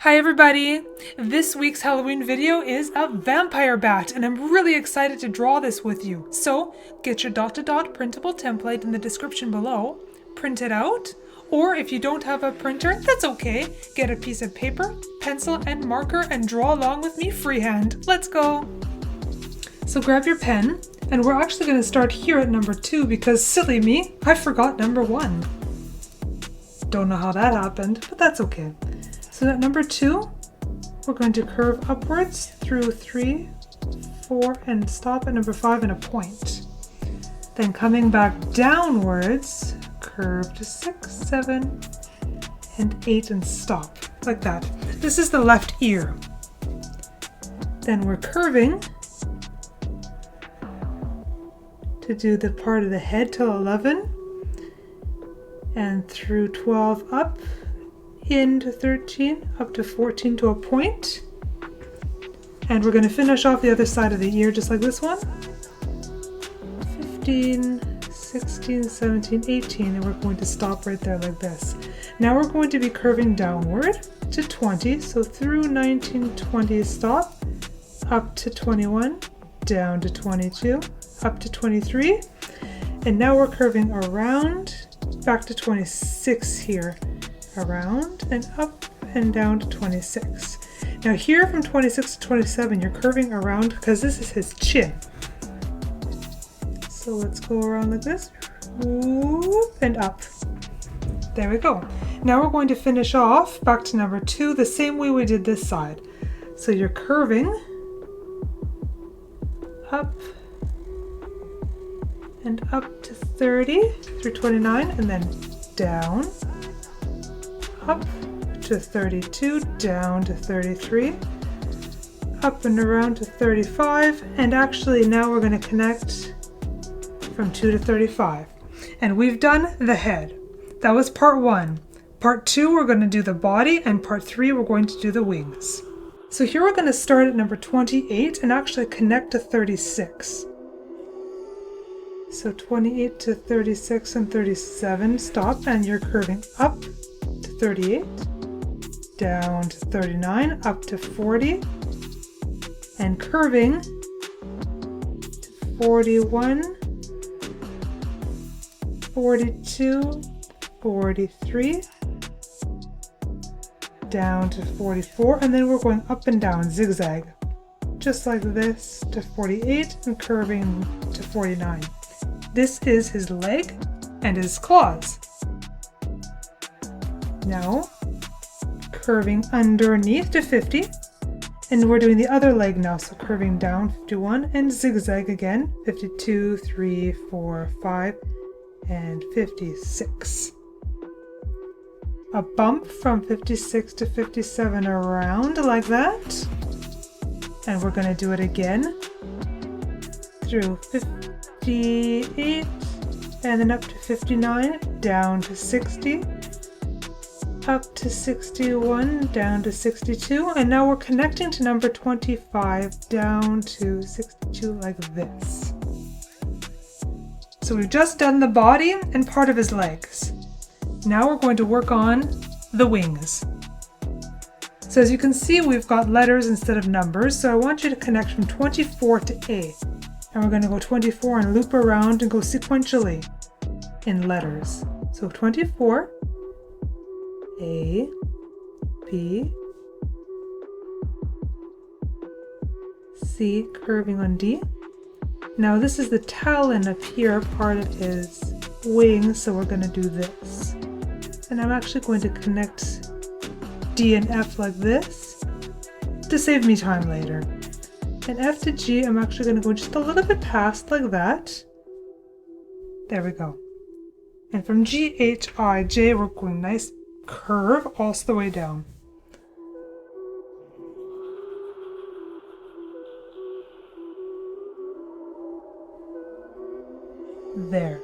Hi everybody! This week's Halloween video is a vampire bat and I'm really excited to draw this with you. So get your dot-to-dot printable template in the description below, print it out, or if you don't have a printer, that's okay. Get a piece of paper, pencil and marker and draw along with me freehand. Let's go! So grab your pen and we're actually going to start here at number 2 because silly me, I forgot number 1. Don't know how that happened, but that's okay. So at number 2, we're going to curve upwards through 3, 4, and stop at number 5 and a point. Then coming back downwards, curve to 6, 7, and 8 and stop, like that. This is the left ear. Then we're curving to do the part of the head till 11, and through 12 up, into 13, up to 14 to a point. And we're going to finish off the other side of the ear just like this one. 15, 16, 17, 18, and we're going to stop right there like this. Now we're going to be curving downward to 20, so through 19, 20, stop, up to 21, down to 22, up to 23, and now we're curving around, back to 26 here. Around and up and down to 26. Now here from 26 to 27 you're curving around because this is his chin. So let's go around like this, whoop, and up. There we go. Now we're going to finish off back to number 2 the same way we did this side. So you're curving up and up to 30 through 29 and then down, up to 32, down to 33, up and around to 35, and actually now we're going to connect from 2 to 35. And we've done the head. That was part 1. Part 2 we're going to do the body, and part 3 we're going to do the wings. So here we're going to start at number 28 and actually connect to 36. So 28 to 36 and 37, stop, and you're curving up to 38, down to 39, up to 40, and curving to 41, 42, 43, down to 44, and then we're going up and down, zigzag, just like this, to 48 and curving to 49. This is his leg and his claws. Now, curving underneath to 50, and we're doing the other leg now, so curving down 51 and zigzag again, 52, 3, 4, 5, and 56. A bump from 56 to 57 around like that, and we're going to do it again through 58, and then up to 59, down to 60, up to 61, down to 62, and now we're connecting to number 25 down to 62 like this. So we've just done the body and part of his legs. Now we're going to work on the wings. So as you can see, we've got letters instead of numbers, so I want you to connect from 24 to A. And we're going to go 24 and loop around and go sequentially in letters. So 24, A, B, C, curving on D. Now this is the talon up here, part of his wings, so we're going to do this. And I'm actually going to connect D and F like this to save me time later. And F to G, I'm actually going to go just a little bit past like that. There we go. And from G, H, I, J, we're going nice curve all the way down. There.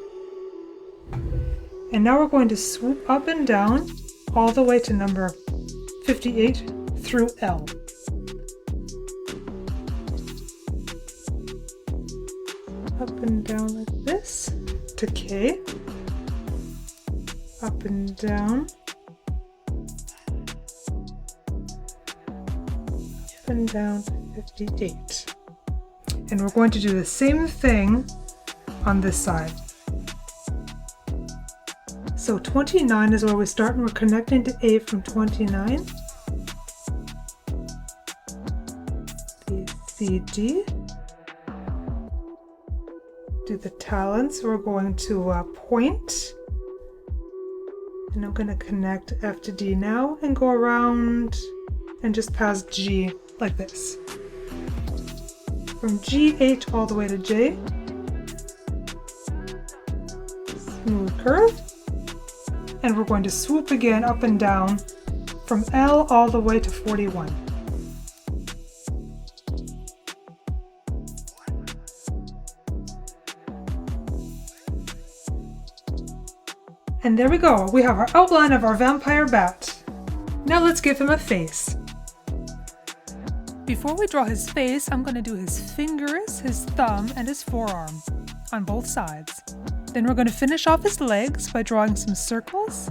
And now we're going to swoop up and down all the way to number 58 through L. Up and down like this to K, up and down and down 58. And we're going to do the same thing on this side. So 29 is where we start, and we're connecting to A from 29. B, C, D. Do the talons. We're going to point. And I'm going to connect F to D now and go around and just past G like this. From G, H all the way to J. Smooth curve. And we're going to swoop again up and down from L all the way to 41. And there we go, we have our outline of our vampire bat. Now let's give him a face. Before we draw his face, I'm going to do his fingers, his thumb, and his forearm on both sides. Then we're going to finish off his legs by drawing some circles,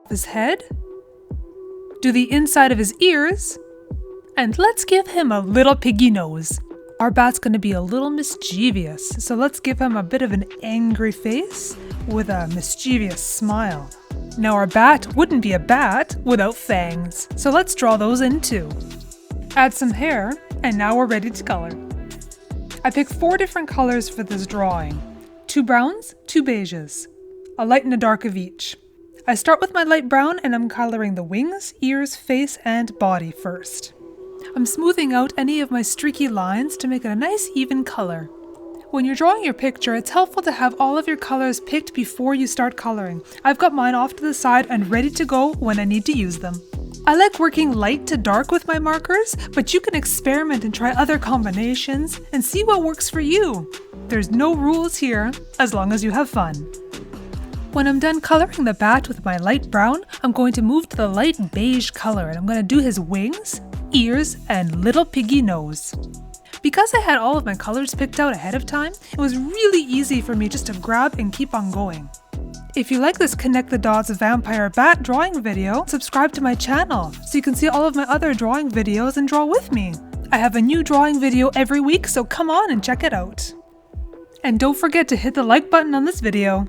his head, do the inside of his ears, and let's give him a little piggy nose. Our bat's going to be a little mischievous, so let's give him a bit of an angry face with a mischievous smile. Now our bat wouldn't be a bat without fangs, so let's draw those in too. Add some hair, and now we're ready to color. I picked 4 different colors for this drawing. 2 browns, 2 beiges, a light and a dark of each. I start with my light brown and I'm coloring the wings, ears, face, and body first. I'm smoothing out any of my streaky lines to make it a nice even color. When you're drawing your picture, it's helpful to have all of your colors picked before you start coloring. I've got mine off to the side and ready to go when I need to use them. I like working light to dark with my markers, but you can experiment and try other combinations and see what works for you. There's no rules here, as long as you have fun. When I'm done coloring the bat with my light brown, I'm going to move to the light beige color and I'm going to do his wings, ears, and little piggy nose. Because I had all of my colors picked out ahead of time, it was really easy for me just to grab and keep on going. If you like this Connect the Dots Vampire Bat drawing video, subscribe to my channel so you can see all of my other drawing videos and draw with me. I have a new drawing video every week, so come on and check it out. And don't forget to hit the like button on this video.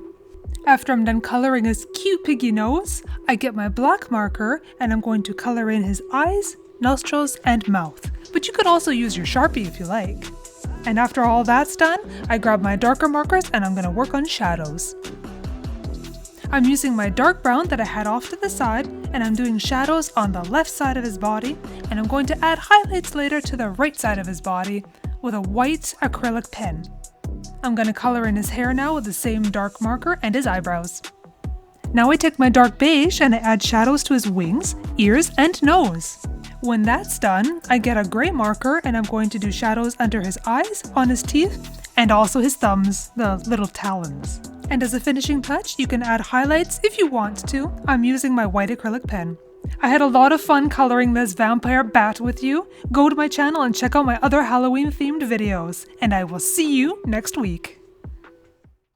After I'm done coloring his cute piggy nose, I get my black marker and I'm going to color in his eyes, nostrils, and mouth. But you could also use your Sharpie if you like. And after all that's done, I grab my darker markers and I'm going to work on shadows. I'm using my dark brown that I had off to the side, and I'm doing shadows on the left side of his body, and I'm going to add highlights later to the right side of his body with a white acrylic pen. I'm going to color in his hair now with the same dark marker and his eyebrows. Now I take my dark beige and I add shadows to his wings, ears, and nose. When that's done, I get a gray marker and I'm going to do shadows under his eyes, on his teeth, and also his thumbs, the little talons. And as a finishing touch, you can add highlights if you want to. I'm using my white acrylic pen. I had a lot of fun coloring this vampire bat with you. Go to my channel and check out my other Halloween themed videos, and I will see you next week.